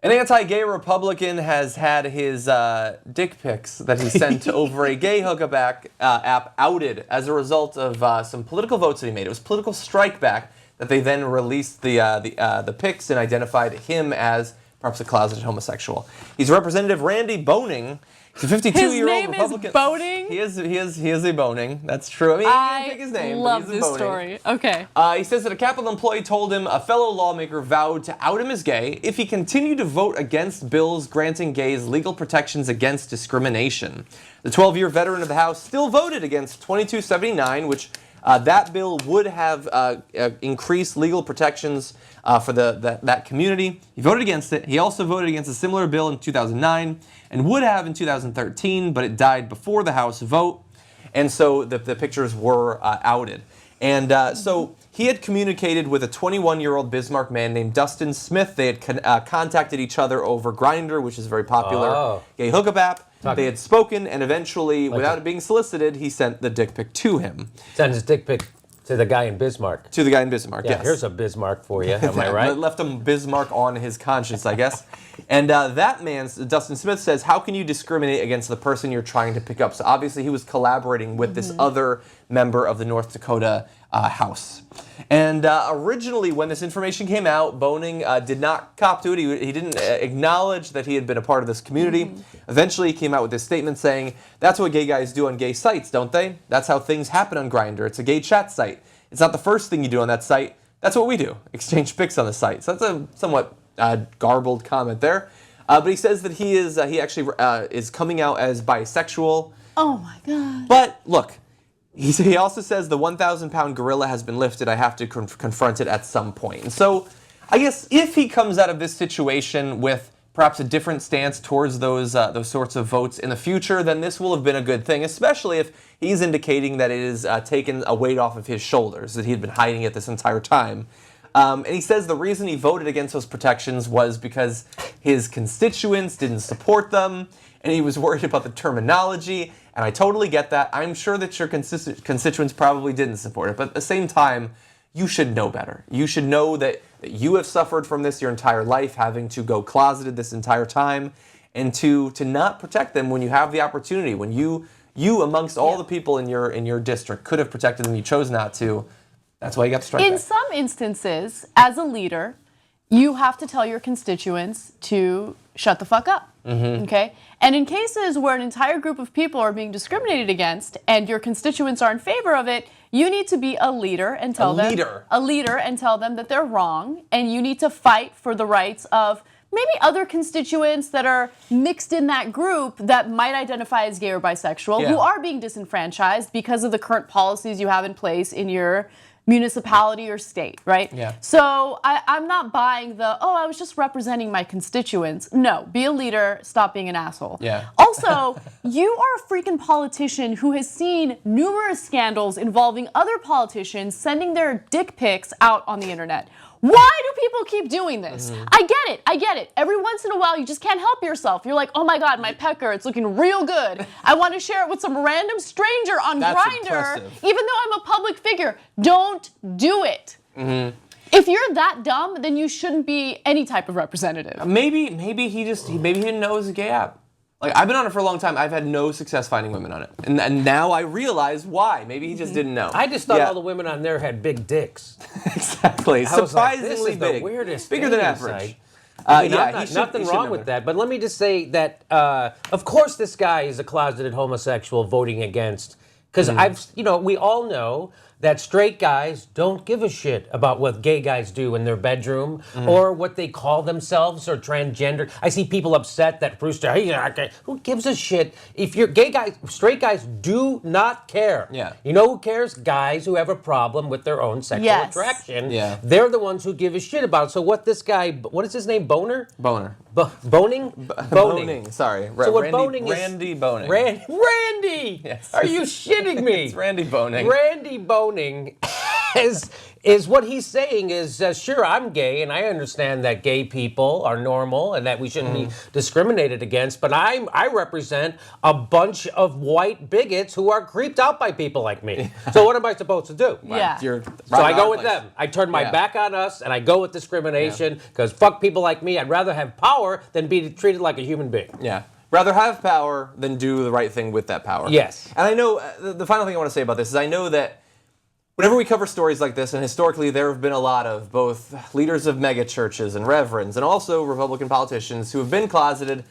An anti-gay Republican has had his dick pics that he sent over a gay hookup app outed as a result of some political votes that he made. It was political strike back that they then released the pics and identified him as perhaps a closeted homosexual. He's Representative Randy Boehning. He's a 52-year-old Republican. His name is Boehning? He is a Boehning. That's true. I mean, he didn't pick his name, love but he's a this Boehning. story. Okay. He says that a Capitol employee told him a fellow lawmaker vowed to out him as gay if he continued to vote against bills granting gays legal protections against discrimination. The 12-year veteran of the House still voted against 2279, which that bill would have increased legal protections for that community. He voted against it. He also voted against a similar bill in 2009 and would have in 2013, but it died before the House vote. And so the pictures were outed. And so he had communicated with a 21-year-old Bismarck man named Dustin Smith. They had contacted each other over Grindr, which is a very popular gay hookup app. They had spoken, and eventually, without it being solicited, he sent the dick pic to him. Sent his dick pic to the guy in Bismarck. To the guy in Bismarck, yes. Here's a Bismarck for you, am I right? Left a Bismarck on his conscience, I guess. And that man, Dustin Smith, says, how can you discriminate against the person you're trying to pick up? So obviously he was collaborating with this other member of the North Dakota House. And originally, when this information came out, Boehning did not cop to it. He didn't acknowledge that he had been a part of this community. Eventually, he came out with this statement saying, that's what gay guys do on gay sites, don't they? That's how things happen on Grindr. It's a gay chat site. It's not the first thing you do on that site. That's what we do, exchange pics on the site. So that's a somewhat garbled comment there. But he says that he actually is coming out as bisexual. Oh, my God. But, look. He also says the 1,000-pound gorilla has been lifted. I have to confront it at some point. And so I guess if he comes out of this situation with perhaps a different stance towards those sorts of votes in the future, then this will have been a good thing, especially if he's indicating that it is taken a weight off of his shoulders, that he had been hiding it this entire time. And he says the reason he voted against those protections was because his constituents didn't support them, and he was worried about the terminology. And I totally get that. I'm sure that your constituents probably didn't support it. But at the same time, you should know better. You should know that you have suffered from this your entire life, having to go closeted this entire time, and to not protect them when you have the opportunity. When you amongst all the people in your district could have protected them, you chose not to. That's why you got to strike back. In some instances, as a leader, you have to tell your constituents to shut the fuck up. Okay? And in cases where an entire group of people are being discriminated against and your constituents are in favor of it, you need to be a leader and tell them that they're wrong, and you need to fight for the rights of maybe other constituents that are mixed in that group that might identify as gay or bisexual, who are being disenfranchised because of the current policies you have in place in your municipality or state, right? Yeah. So I'm not buying I was just representing my constituents. No, be a leader, stop being an asshole. Yeah. Also, you are a freaking politician who has seen numerous scandals involving other politicians sending their dick pics out on the internet. Why do people keep doing this? I get it. Every once in a while, you just can't help yourself. You're like, oh my God, my pecker, it's looking real good. I want to share it with some random stranger on Grindr, even though I'm a public figure. Don't do it. If you're that dumb, then you shouldn't be any type of representative. Maybe he didn't know it was a gay app. Like, I've been on it for a long time. I've had no success finding women on it. And now I realize why. Maybe he just didn't know. I just thought all the women on there had big dicks. Exactly. Surprisingly big. Big. The weirdest Bigger than average. Nothing wrong with that. But let me just say that, of course, this guy is a closeted homosexual voting against. Because we all know that straight guys don't give a shit about what gay guys do in their bedroom or what they call themselves or transgender. I see people upset that Brewster, who gives a shit? If you're gay guys, straight guys do not care. Yeah. You know who cares? Guys who have a problem with their own sexual attraction. Yeah. They're the ones who give a shit about it. So what this guy, what is his name? Boehner? Boehning? Boehning. Sorry. So what Boehning is... Randy Boehning. Randy! Yes. Are you shitting me? It's Randy Boehning. Randy Boehning is what he's saying is, sure, I'm gay, and I understand that gay people are normal and that we shouldn't be discriminated against, but I represent a bunch of white bigots who are creeped out by people like me. So what am I supposed to do? Yeah. You're So I go with them. I turn my back on us, and I go with discrimination, because fuck people like me. I'd rather have power than be treated like a human being. Yeah. Rather have power than do the right thing with that power. Yes. And I know, the final thing I want to say about this is I know that whenever we cover stories like this, and historically there have been a lot of both leaders of mega churches and reverends and also Republican politicians who have been closeted,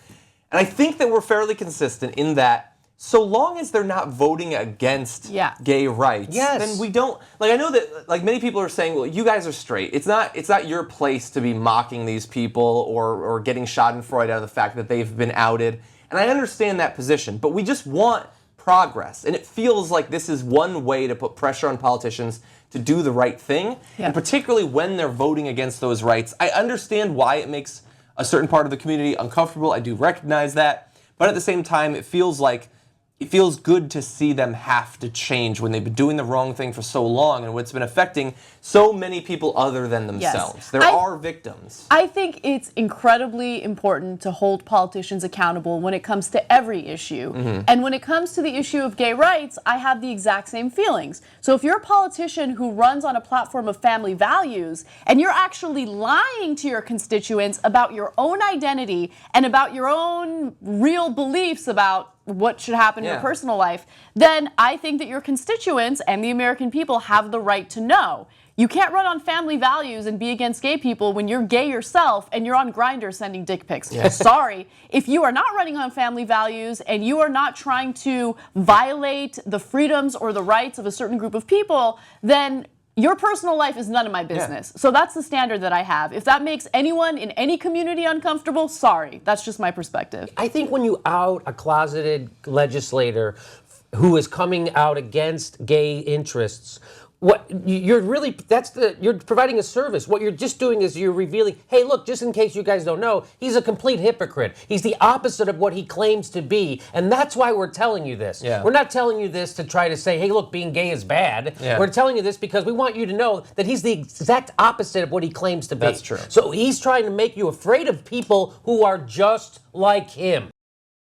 and I think that we're fairly consistent in that so long as they're not voting against gay rights, then we don't, like, I know that, like, many people are saying, well, you guys are straight. It's not your place to be mocking these people or getting schadenfreude out of the fact that they've been outed. And I understand that position, but we just want progress. And it feels like this is one way to put pressure on politicians to do the right thing, and particularly when they're voting against those rights. I understand why it makes a certain part of the community uncomfortable. I do recognize that. But at the same time, it feels good to see them have to change when they've been doing the wrong thing for so long and it's been affecting so many people other than themselves. Yes. There are victims. I think it's incredibly important to hold politicians accountable when it comes to every issue. And when it comes to the issue of gay rights, I have the exact same feelings. So if you're a politician who runs on a platform of family values and you're actually lying to your constituents about your own identity and about your own real beliefs about what should happen in your personal life, then I think that your constituents and the American people have the right to know. You can't run on family values and be against gay people when you're gay yourself and you're on Grindr sending dick pics. Sorry. If you are not running on family values and you are not trying to violate the freedoms or the rights of a certain group of people, then your personal life is none of my business. So that's the standard that I have. If that makes anyone in any community uncomfortable, sorry. That's just my perspective. I think when you out a closeted legislator who is coming out against gay interests, what you're really, you're providing a service. What you're just doing is you're revealing, hey, look, just in case you guys don't know, he's a complete hypocrite. He's the opposite of what he claims to be. And that's why we're telling you this. We're not telling you this to try to say, hey, look, being gay is bad. We're telling you this because we want you to know that he's the exact opposite of what he claims to be. That's true. So he's trying to make you afraid of people who are just like him.